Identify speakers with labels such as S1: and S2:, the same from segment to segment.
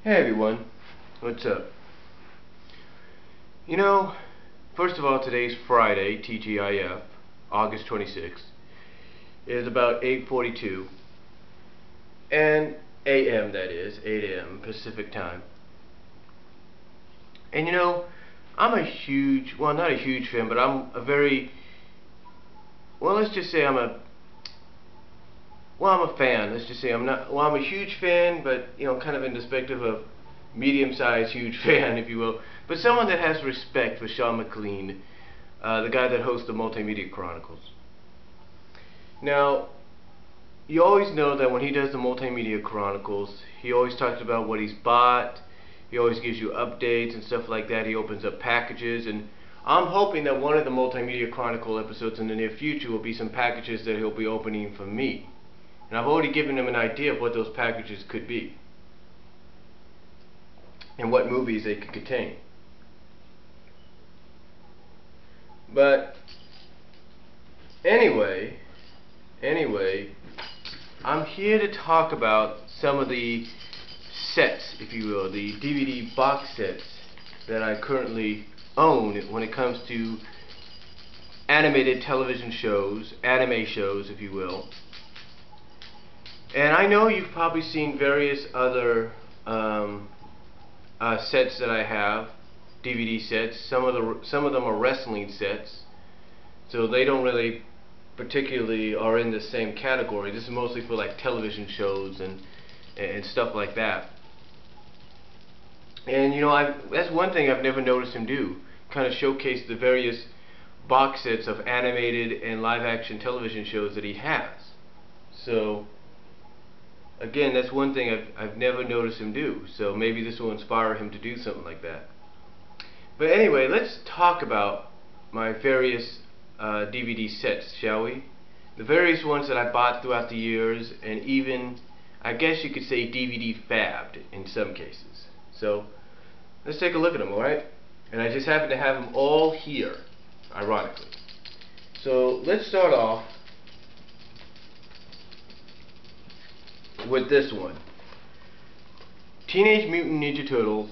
S1: Hey everyone, what's up? You know, first of all, today's Friday, TGIF, August 26th. It is about 8:42 and AM, that is, 8 AM Pacific time. And you know, I'm a huge, well, not a huge fan, but I'm a very, well, let's just say I'm a fan. Let's just say I'm a huge fan, but, you know, kind of in the perspective of medium-sized, huge fan, if you will. But someone that has respect for Sean McLean, the guy that hosts the Multimedia Chronicles. Now, you always know that when he does the Multimedia Chronicles, he always talks about what he's bought. He always gives you updates and stuff like that. He opens up packages, and I'm hoping that one of the Multimedia Chronicle episodes in the near future will be some packages that he'll be opening for me. And I've already given him an idea of what those packages could be and what movies they could contain. But anyway, I'm here to talk about some of the sets, if you will, the DVD box sets that I currently own when it comes to animated television shows, anime shows, if you will. And I know you've probably seen various other sets that I have, DVD sets. Some of them are wrestling sets, so they don't really particularly are in the same category. This is mostly for like television shows and stuff like that. And you know, that's one thing I've never noticed him do, kind of showcase the various box sets of animated and live-action television shows that he has. So again, that's one thing I've never noticed him do, so maybe this will inspire him to do something like that. But anyway, let's talk about my various DVD sets, shall we? The various ones that I bought throughout the years, and even, I guess you could say, DVD fabbed in some cases. So, let's take a look at them, alright? And I just happen to have them all here, ironically. So, let's start off with this one. Teenage Mutant Ninja Turtles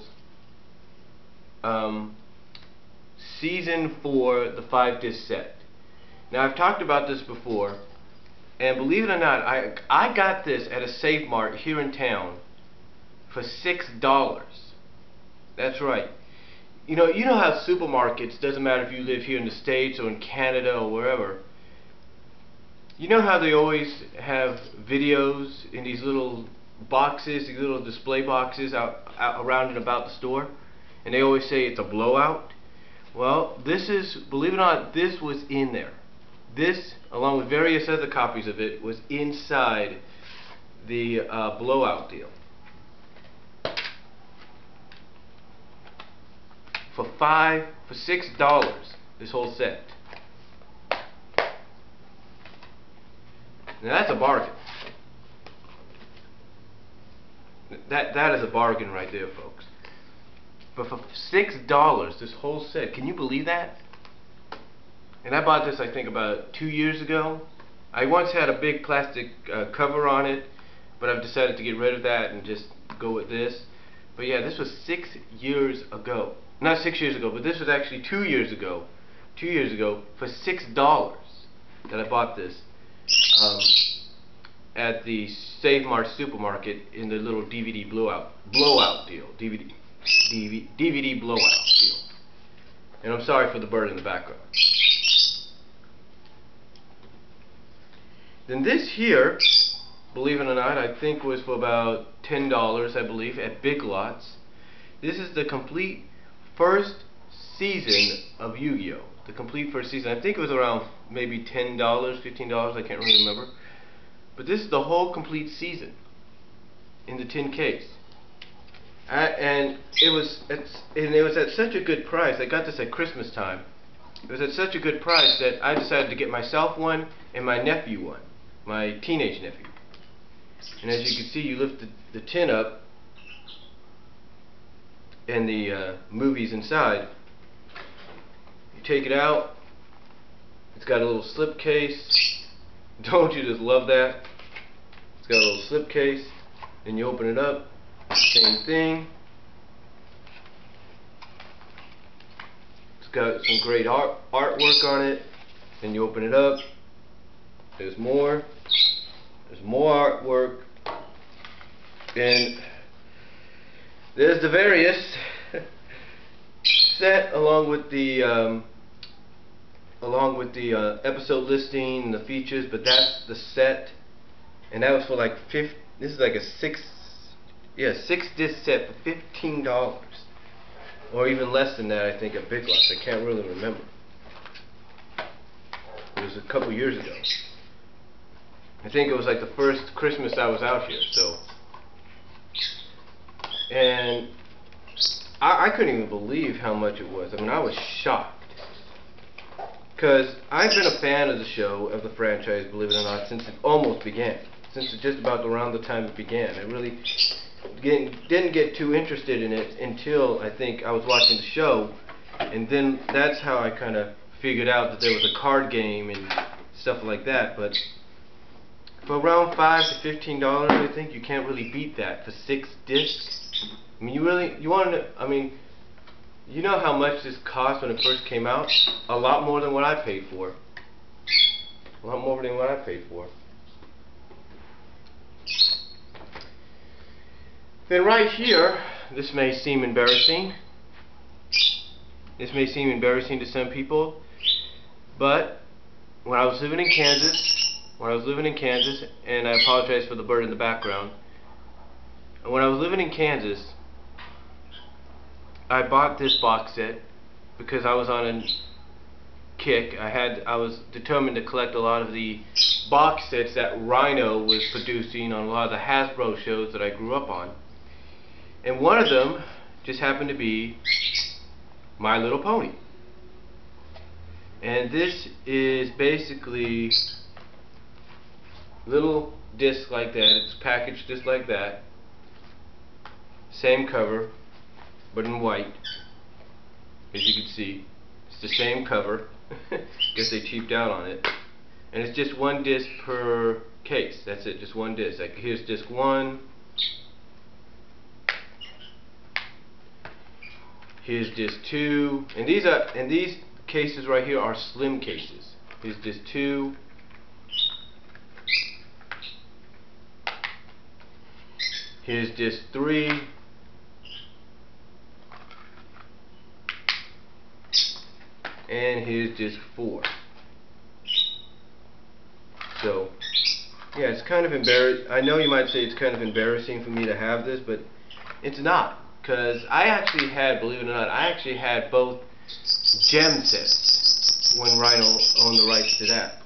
S1: Season 4, the 5-disc set. Now, I've talked about this before, and believe it or not, I got this at a Save Mart here in town for $6. That's right. You know how supermarkets, doesn't matter if you live here in the States or in Canada or wherever, you know how they always have videos in these little boxes, these little display boxes out around and about the store, and they always say it's a blowout? Well, this is, believe it or not, this was in there. This, along with various other copies of it, was inside the blowout deal. For $6, this whole set. Now that's a bargain. That is a bargain right there, folks. But for $6, this whole set, can you believe that? And I bought this, I think, about 2 years ago. I once had a big plastic cover on it, but I've decided to get rid of that and just go with this. But yeah, this was 6 years ago. Not 6 years ago, but this was actually 2 years ago. 2 years ago, for $6 that I bought this. At the Save Mart supermarket in the little DVD blowout deal. DVD blowout deal. And I'm sorry for the bird in the background. Then this here, believe it or not, I think was for about $10, I believe, at Big Lots. This is the complete first season of Yugioh. The complete first season. I think it was around maybe $10, $15, I can't really remember. But this is the whole complete season in the tin case. And it was at such a good price. I got this at Christmas time. It was at such a good price that I decided to get myself one and my nephew one, my teenage nephew. And as you can see, you lift the tin up and the movies inside. You take it out. It's got a little slip case. Don't you just love that? It's got a little slip case. Then you open it up. Same thing. It's got some great artwork on it. Then you open it up. There's more. There's more artwork. And there's the various set along with the episode listing, the features. But that's the set, and that was for like this is like a six disc set for $15, or even less than that. I think at Big Lots. I can't really remember. It was a couple years ago. I think it was like the first Christmas I was out here. So, and I couldn't even believe how much it was. I mean, I was shocked. Because I've been a fan of the show, of the franchise, believe it or not, since it almost began. Since it just about around the time it began. I really didn't get too interested in it until I think I was watching the show. And then that's how I kind of figured out that there was a card game and stuff like that. But for around $5 to $15, I think you can't really beat that for 6 discs. I mean, you want to, I mean, you know how much this cost when it first came out? A lot more than what I paid for. A lot more than what I paid for. Then right here, this may seem embarrassing. This may seem embarrassing to some people, but when I was living in Kansas, and I apologize for the bird in the background. When I was living in Kansas, I bought this box set because I was on a kick. I was determined to collect a lot of the box sets that Rhino was producing on a lot of the Hasbro shows that I grew up on. And one of them just happened to be My Little Pony. And this is basically little disc like that. It's packaged just like that. Same cover, but in white. As you can see, it's the same cover. Guess they cheaped out on it. And it's just one disc per case. That's it, just one disc. Like here's disc 1. Here's disc 2. And these cases right here are slim cases. Here's disc 2. Here's disc 3. And here's disc 4. So, yeah, it's kind of embarrassing. I know you might say it's kind of embarrassing for me to have this, but it's not. Because I actually had, believe it or not, I actually had both gem sets when Rhino owned the rights to that.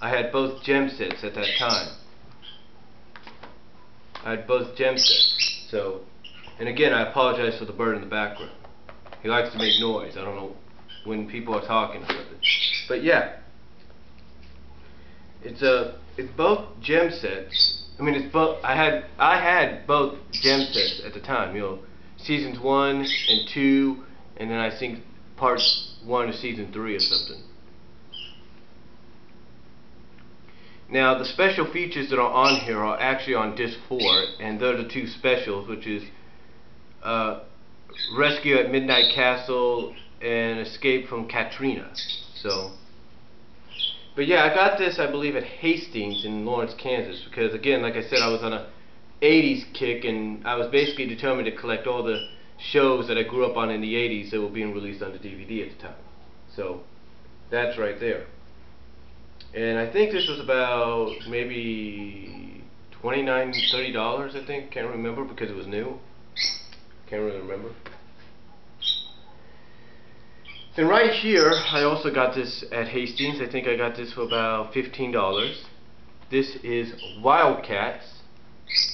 S1: I had both gem sets at that time. I had both gem sets. So, and again, I apologize for the bird in the background. He likes to make noise. I don't know when people are talking or something. But yeah, it's both gem sets. I mean, it's both. I had both gem sets at the time. You know, seasons 1 and 2, and then I think parts 1 of season 3 or something. Now, the special features that are on here are actually on disc 4, and they're the 2 specials, which is Rescue at Midnight Castle and Escape from Katrina. So, but yeah, I got this, I believe, at Hastings in Lawrence, Kansas, because again, like I said, I was on a 80s kick, and I was basically determined to collect all the shows that I grew up on in the 80s that were being released on the DVD at the time. So, that's right there. And I think this was about maybe $29, $30, I think. Can't remember because it was new. Can't really remember. And right here, I also got this at Hastings. I think I got this for about $15. This is Wildcats.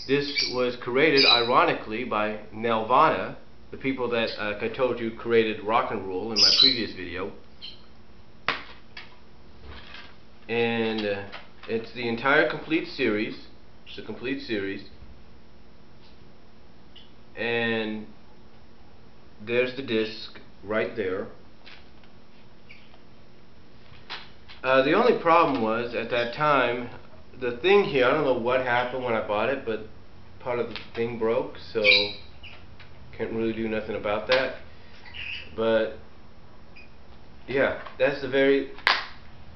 S1: This was created, ironically, by Nelvana, the people that, like I told you, created Rock and Roll in my previous video. And it's the entire complete series. It's a complete series. And there's the disc right there. The only problem was, at that time, the thing here, I don't know what happened when I bought it, but part of the thing broke, so can't really do nothing about that. But yeah, that's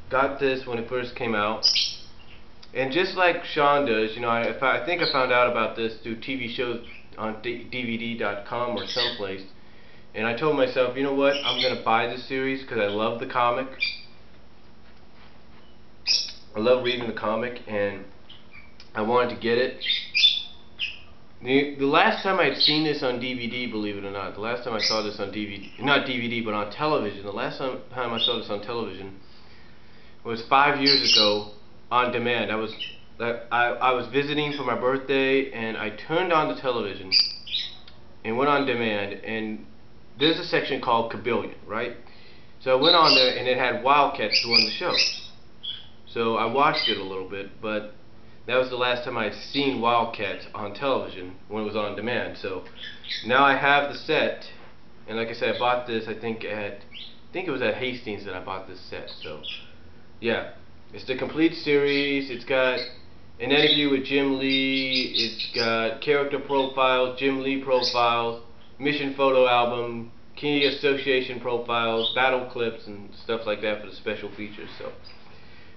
S1: got this when it first came out. And just like Sean does, you know, I think I found out about this through TV shows on DVD.com or someplace. And I told myself, you know what, I'm going to buy this series because I love the comic. I love reading the comic, and I wanted to get it. The last time I'd seen this on DVD, believe it or not, the last time I saw this on DVD, not DVD, but on television, the last time I saw this on television was 5 years ago on demand. I was visiting for my birthday, and I turned on the television and went on demand, and there's a section called Kabillion, right? So I went on there, and it had Wildcats doing the show. So I watched it a little bit, but that was the last time I'd seen Wildcats on television when it was on demand. So now I have the set, and like I said, I bought this I think it was at Hastings that I bought this set. So yeah, it's the complete series. It's got an interview with Jim Lee, it's got character profiles, Jim Lee profiles, mission photo album, key association profiles, battle clips, and stuff like that for the special features. So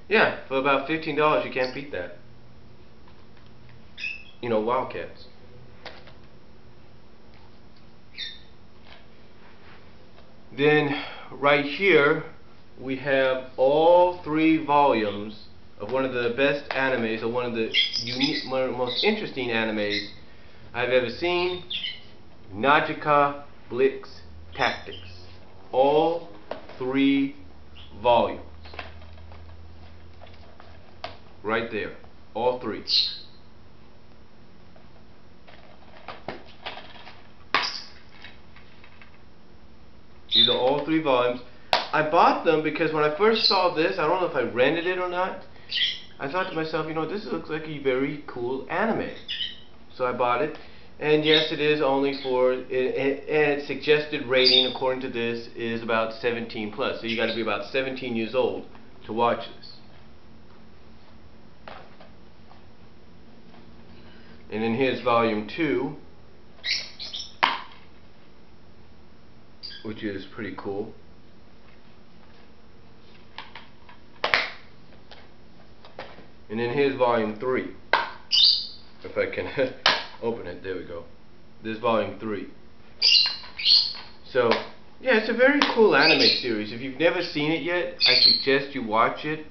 S1: yeah, for about $15 you can't beat that. You know, Wildcats. Then right here we have all 3 volumes of one of the best animes, or one of the most interesting animes I've ever seen, Najika Blix Tactics. All 3 volumes. Right there. All 3. These are all 3 volumes. I bought them because when I first saw this, I don't know if I rented it or not, I thought to myself, you know, this looks like a very cool anime. So I bought it. And yes, it is only for, and its suggested rating according to this is about 17 plus. So you got to be about 17 years old to watch this. And then here's volume 2, which is pretty cool. And then here's volume 3. If I can open it, there we go. This is volume 3. So yeah, it's a very cool anime series. If you've never seen it yet, I suggest you watch it.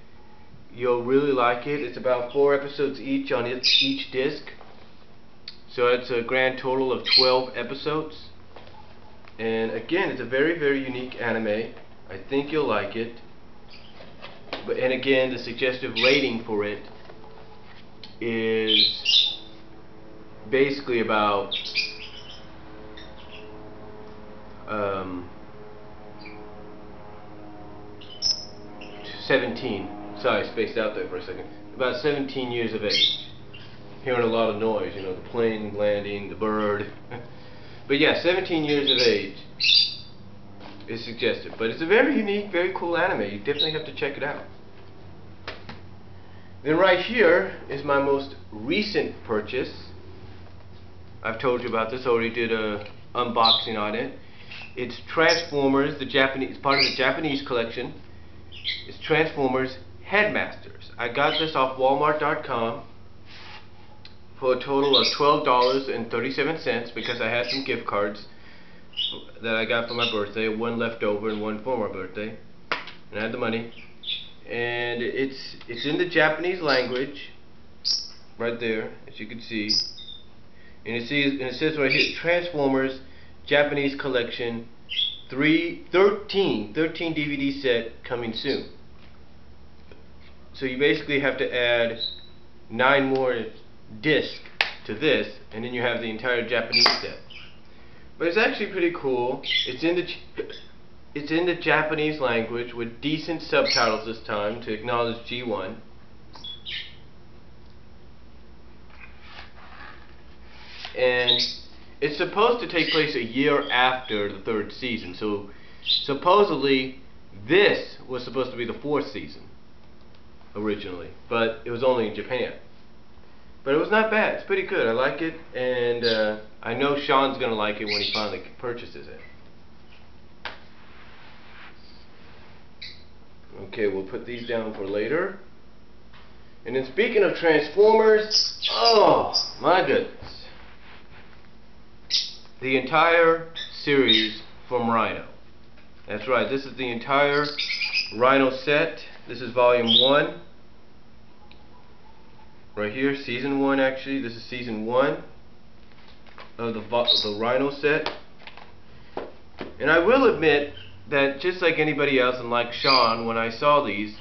S1: You'll really like it. It's about 4 episodes each on each disc. So it's a grand total of 12 episodes. And again, it's a very, very unique anime. I think you'll like it. And again, the suggestive rating for it is basically about 17. Sorry, I spaced out there for a second. About 17 years of age. Hearing a lot of noise, you know, the plane landing, the bird. But yeah, 17 years of age is suggested. But it's a very unique, very cool anime. You definitely have to check it out. Then right here is my most recent purchase. I've told you about this. I already did a unboxing on it. It's Transformers, the Japanese, part of the Japanese collection. It's Transformers Headmasters. I got this off Walmart.com for a total of $12.37 because I had some gift cards that I got for my birthday, one left over and one for my birthday, and I had the money. And it's in the Japanese language, right there, as you can see. And it says right here, Transformers Japanese Collection 13 DVD set coming soon. So you basically have to add 9 more discs to this, and then you have the entire Japanese set. But it's actually pretty cool. It's in the Japanese language with decent subtitles this time to acknowledge G1. And it's supposed to take place a year after the 3rd season. So supposedly this was supposed to be the 4th season originally, but it was only in Japan. But it was not bad. It's pretty good. I like it, and I know Sean's gonna like it when he finally purchases it. Okay, we'll put these down for later. And then speaking of Transformers, oh my goodness. The entire series from Rhino. That's right, this is the entire Rhino set. This is Volume 1. Right here, Season 1 actually. This is Season 1 of the Rhino set. And I will admit that just like anybody else, and like Sean, when I saw these,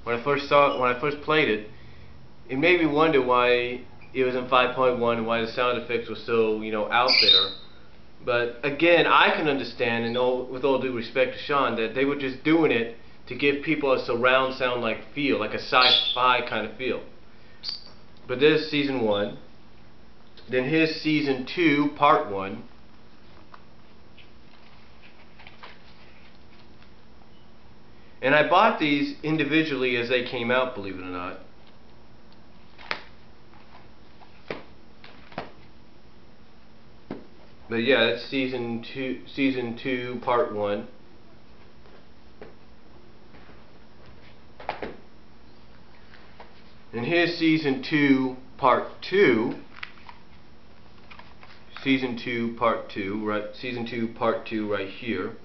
S1: when I first played it, it made me wonder why it was in 5.1 and why the sound effects were so, out there. But again, I can understand, and with all due respect to Sean, that they were just doing it to give people a surround sound like feel, like a sci-fi kind of feel. But this is Season 1. Then here's Season 2, Part 1. And I bought these individually as they came out, believe it or not. But yeah, that's Season 2, Part 1. And here's Season 2, Part 2. Season 2, Part 2, right? Season 2, Part 2, right here.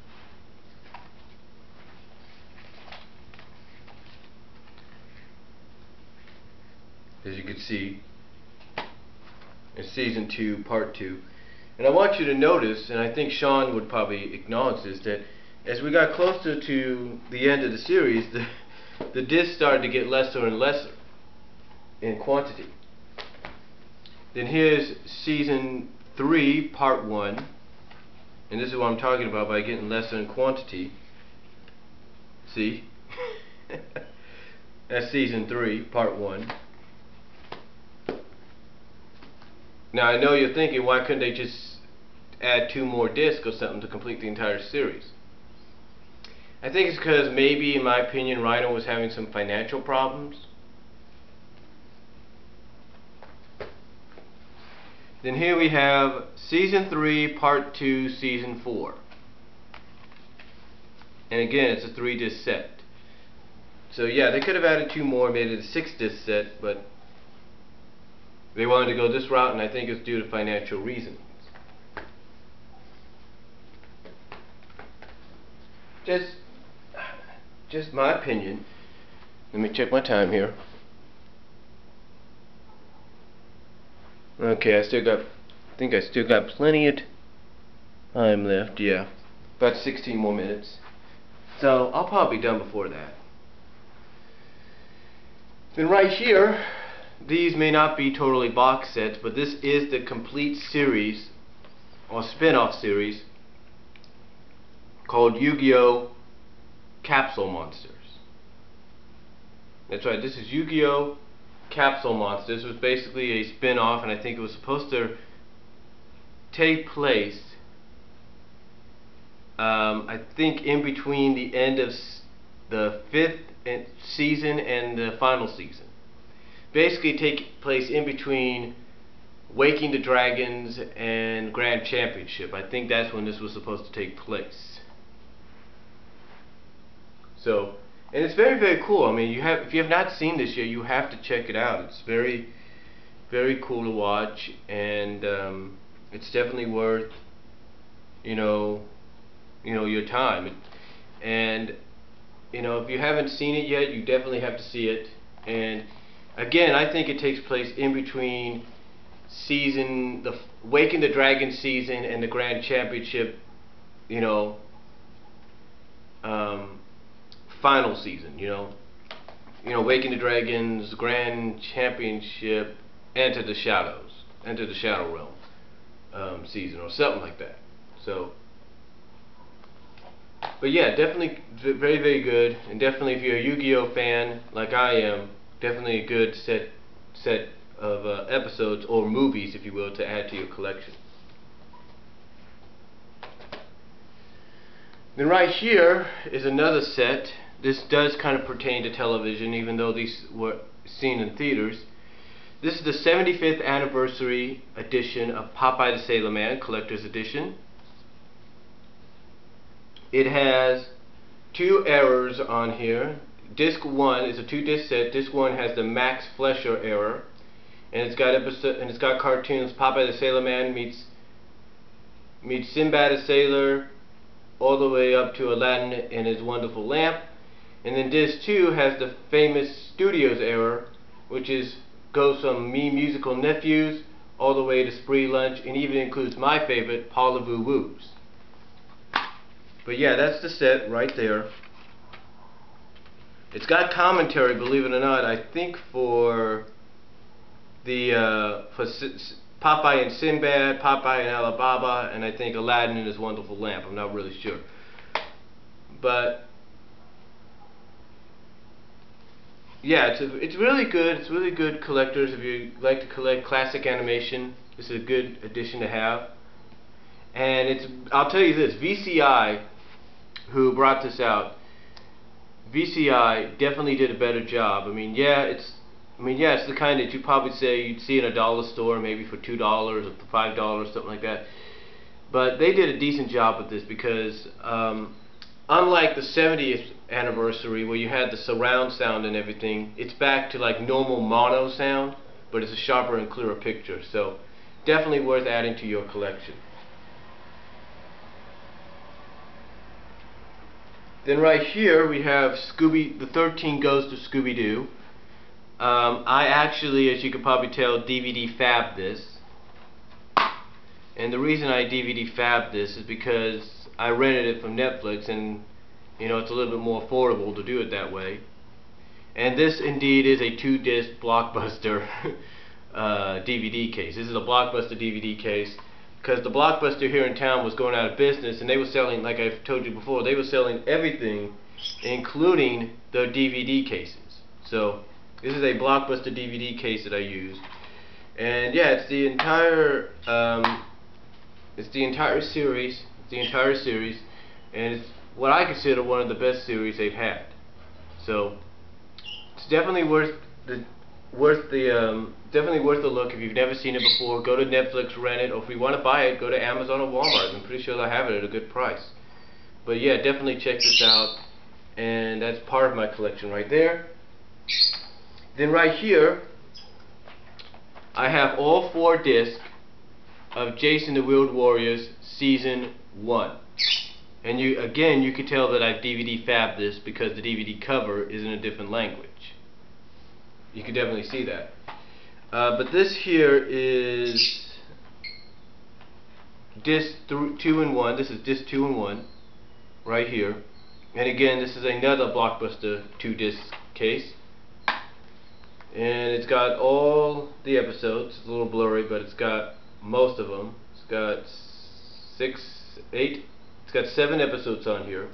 S1: As you can see, it's Season 2, Part 2. And I want you to notice, and I think Sean would probably acknowledge this, that as we got closer to the end of the series, the discs started to get lesser and lesser in quantity. Then here's Season 3, Part 1. And this is what I'm talking about by getting lesser in quantity. See? That's Season 3, Part 1. Now I know you're thinking, why couldn't they just add 2 more discs or something to complete the entire series? I think it's because maybe, in my opinion, Rhino was having some financial problems. Then here we have Season 3, Part 2, Season 4. And again, it's a 3-disc set. So yeah, they could have added 2 more, made it a 6-disc set, but they wanted to go this route, and I think it's due to financial reasons. Just my opinion. Let me check my time here. Okay, I think I still got plenty of time left. Yeah, about 16 more minutes. So I'll probably be done before that. Then right here, these may not be totally box sets, but this is the complete series, or spin-off series, called Yu-Gi-Oh! Capsule Monsters. That's right, this is Yu-Gi-Oh! Capsule Monsters. This was basically a spin-off, and I think it was supposed to take place, I think, in between the end of the 5th season and the final season. Basically take place in between Waking the Dragons and Grand Championship. I think that's when this was supposed to take place. So, and it's very, very cool. I mean, if you have not seen this yet, you have to check it out. It's very, very cool to watch, and it's definitely worth, your time. And if you haven't seen it yet, you definitely have to see it. And again, I think it takes place in between the Waking the Dragon season and the Grand Championship, final season. Waking the Dragons, Grand Championship, Enter the Shadow Realm season, or something like that. So, but yeah, definitely very, very good, and definitely if you're a Yu-Gi-Oh fan like I am, definitely a good set of episodes, or movies if you will, to add to your collection. Then right here is another set. This does kind of pertain to television, even though these were seen in theaters. This is the 75th anniversary edition of Popeye the Sailorman Collector's Edition. It has 2 errors on here. Disc 1 is a 2-disc set. Disc 1 has the Max Flesher error, and it's got cartoons. Popeye the Sailorman meets Sinbad the Sailor, all the way up to Aladdin and his wonderful lamp. And then Disc 2 has the famous Studios error, which goes from Me Musical Nephews all the way to Spree Lunch, and even includes my favorite, Paula Voo Woos. But yeah, that's the set right there. It's got commentary, believe it or not, I think for Popeye and Sinbad, Popeye and Alibaba, and I think Aladdin and his wonderful lamp. I'm not really sure. But yeah, it's really good. It's really good, collectors. If you like to collect classic animation, this is a good edition to have. And I'll tell you this, VCI, who brought this out, VCI definitely did a better job. I mean, yeah, it's the kind that you probably say you'd see in a dollar store, maybe for $2 or $5, something like that. But they did a decent job with this because, unlike the 70th anniversary where you had the surround sound and everything, it's back to like normal mono sound, but it's a sharper and clearer picture. So definitely worth adding to your collection. Then right here we have the 13 Ghosts of Scooby-Doo. I actually, as you can probably tell, DVD fabbed this. And the reason I DVD fabbed this is because I rented it from Netflix, and you know, it's a little bit more affordable to do it that way. And this indeed is a 2-disc Blockbuster DVD case. This is a Blockbuster DVD case because the Blockbuster here in town was going out of business, and they were selling, like I've told you before, they were selling everything, including the DVD cases. So this is a Blockbuster DVD case that I used, and yeah, it's the entire series. And it's what I consider one of the best series they've had. So it's definitely worth the look. If you've never seen it before, go to Netflix, rent it, or if you want to buy it, go to Amazon or Walmart. I'm pretty sure they'll have it at a good price. But yeah, definitely check this out, and that's part of my collection right there. Then right here I have all 4 discs of Jason the Wheeled Warriors Season 1. And you can tell that I've DVD fabbed this because the DVD cover is in a different language. You can definitely see that. But this here is disc 2 in 1. This is disc 2 in 1 right here. And again, this is another Blockbuster 2-disc case. And it's got all the episodes. It's a little blurry, but it's got most of them. It's got 8. It's got 7 episodes on here.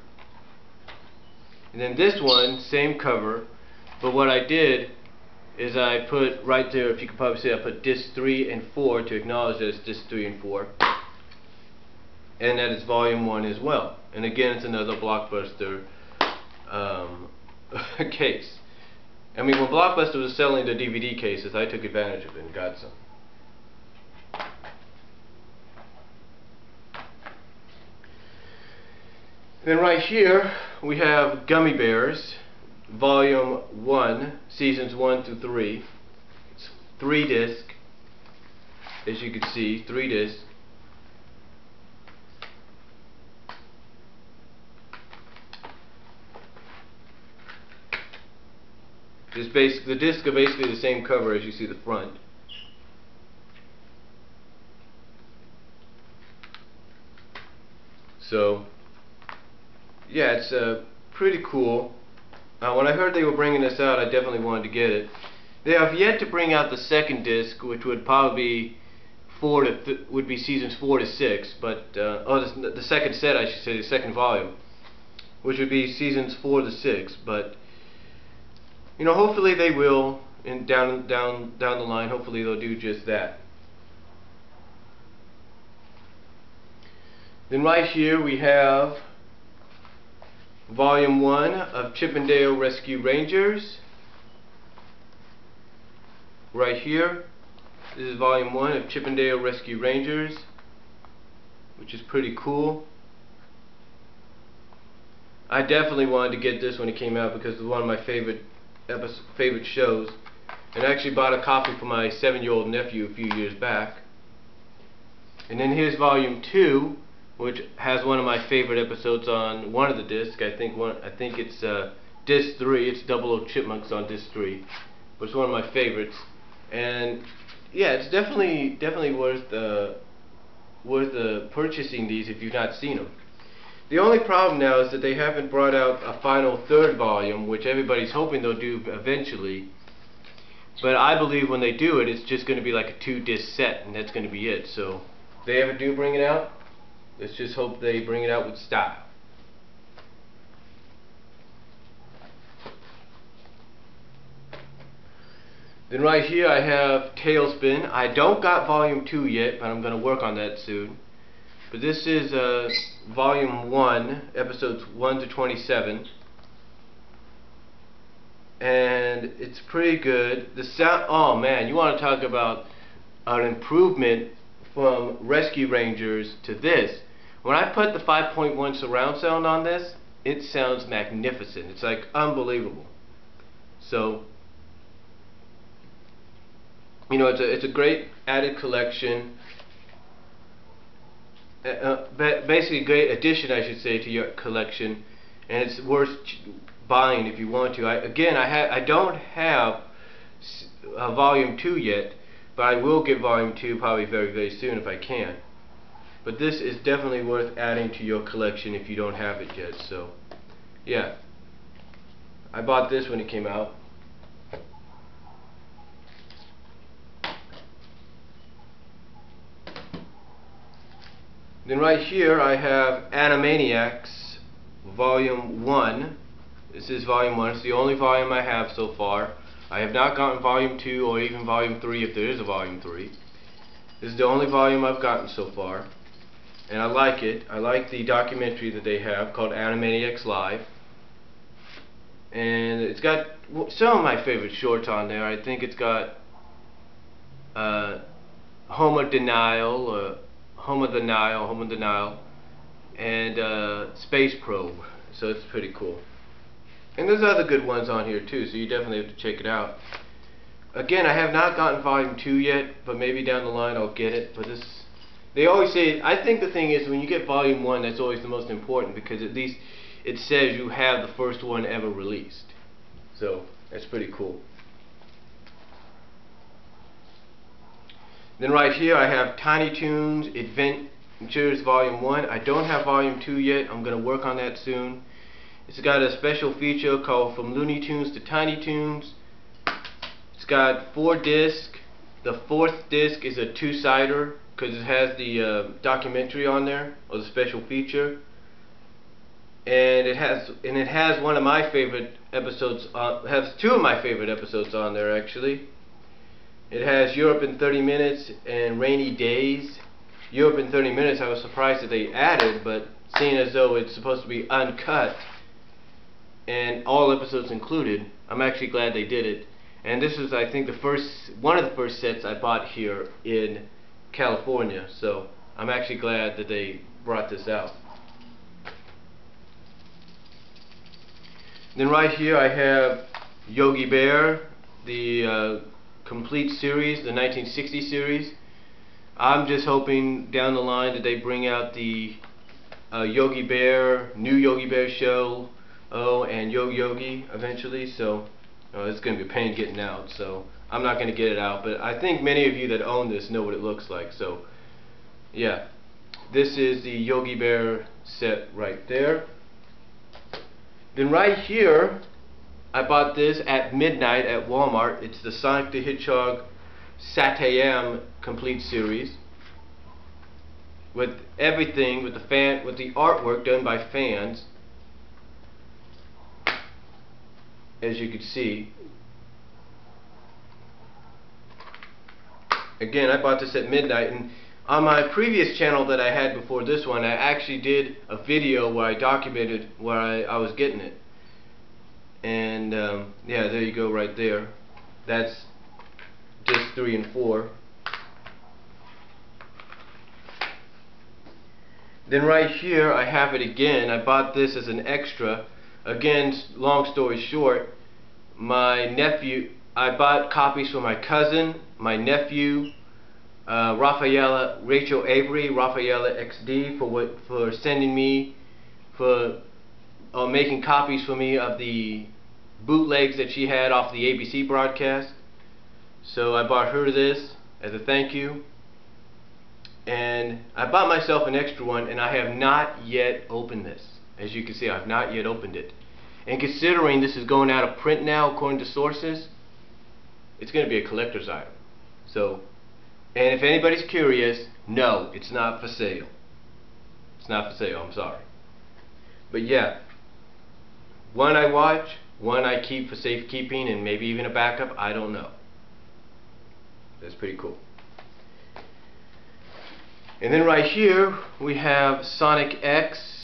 S1: And then this one, same cover, but what I did is I put right there, if you can probably see, I put disc 3 and 4 to acknowledge that it's disc 3 and 4, and that it's volume 1 as well. And again, it's another Blockbuster case. I mean, when Blockbuster was selling the DVD cases, I took advantage of it and got some. Then right here we have Gummy Bears, Volume 1, Seasons 1 through 3. It's 3-disc, as you can see, 3-disc. The discs are basically the same cover as you see the front. So yeah, it's pretty cool. When I heard they were bringing this out, I definitely wanted to get it. They have yet to bring out the second disc, which would probably be seasons 4 to 6, but the second set, I should say, the second volume, which would be seasons 4 to 6. But you know, hopefully they will, and down the line, hopefully they'll do just that. Then right here we have Volume 1 of Chip 'n Dale Rescue Rangers, right here. This is Volume 1 of Chippendale Rescue Rangers, which is pretty cool. I definitely wanted to get this when it came out because it was one of my favorite shows. And I actually bought a copy for my 7-year-old nephew a few years back. And then here's Volume 2, which has one of my favorite episodes on one of the discs. I think it's disc 3. It's Double O Chipmunks on disc 3, but it's one of my favorites. And yeah, it's definitely worth purchasing these if you've not seen them. The only problem now is that they haven't brought out a final 3rd volume, which everybody's hoping they'll do eventually. But I believe when they do it, it's just going to be like a 2-disc set, and that's going to be it. So if they ever do bring it out, let's just hope they bring it out with style. Then right here I have Tailspin. I don't got Volume 2 yet, but I'm going to work on that soon. But this is Volume 1, Episodes 1 to 27. And it's pretty good. The sound, oh man, you want to talk about an improvement from Rescue Rangers to this. When I put the 5.1 surround sound on this, it sounds magnificent. It's like unbelievable. So, you know, it's a great added collection. Basically a great addition, I should say, to your collection, and it's worth buying if you want to. I don't have Volume 2 yet, but I will get Volume 2 probably very, very soon if I can. But this is definitely worth adding to your collection if you don't have it yet. So, yeah. I bought this when it came out. Then right here I have Animaniacs Volume 1. This is Volume 1. It's the only volume I have so far. I have not gotten Volume 2 or even Volume 3 if there is a Volume 3. This is the only volume I've gotten so far. And I like it. I like the documentary that they have called Animaniacs Live. And it's got some of my favorite shorts on there. I think it's got Home of Denial, and Space Probe. So it's pretty cool. And there's other good ones on here too, so you definitely have to check it out. Again, I have not gotten Volume 2 yet, but maybe down the line I'll get it. But they always say, I think the thing is when you get Volume 1, that's always the most important, because at least it says you have the first one ever released. So that's pretty cool. Then right here I have Tiny Toons Adventures Volume 1. I don't have Volume 2 yet. I'm going to work on that soon. It's got a special feature called From Looney Tunes to Tiny Toons. It's got 4 discs. The 4th disc is a 2-sider because it has the documentary on there, or the special feature. And it has one of my favorite episodes. It has 2 of my favorite episodes on there actually. It has Europe in 30 Minutes and Rainy Days. Europe in 30 Minutes I was surprised that they added, but seeing as though it's supposed to be uncut and all episodes included, I'm actually glad they did it. And this is, I think, one of the first sets I bought here in California, so I'm actually glad that they brought this out. Then right here I have Yogi Bear, the complete series, the 1960 series. I'm just hoping down the line that they bring out the Yogi Bear, new Yogi Bear show, and Yogi eventually. So it's going to be a pain getting out, so I'm not going to get it out, but I think many of you that own this know what it looks like. So yeah, this is the Yogi Bear set right there. Then right here I bought this at midnight at Walmart. It's the Sonic the Hedgehog Satayam complete series with everything, with the artwork done by fans, as you can see. Again, I bought this at midnight, and on my previous channel that I had before this one, I actually did a video where I documented where I was getting it. And yeah, there you go right there. That's disc 3 and 4. Then right here I have it again. I bought this as an extra. Again, long story short, my nephew, I bought copies for my cousin, my nephew, Rachel Avery, Rafaela XD, for sending me, for making copies for me of the bootlegs that she had off the ABC broadcast. So I bought her this as a thank you. And I bought myself an extra one, and I have not yet opened this. As you can see, I've not yet opened it. And considering this is going out of print now, according to sources, it's going to be a collector's item. So, and if anybody's curious, no, it's not for sale. It's not for sale, I'm sorry. But yeah, one I watch, one I keep for safekeeping, and maybe even a backup, I don't know. That's pretty cool. And then right here we have Sonic X.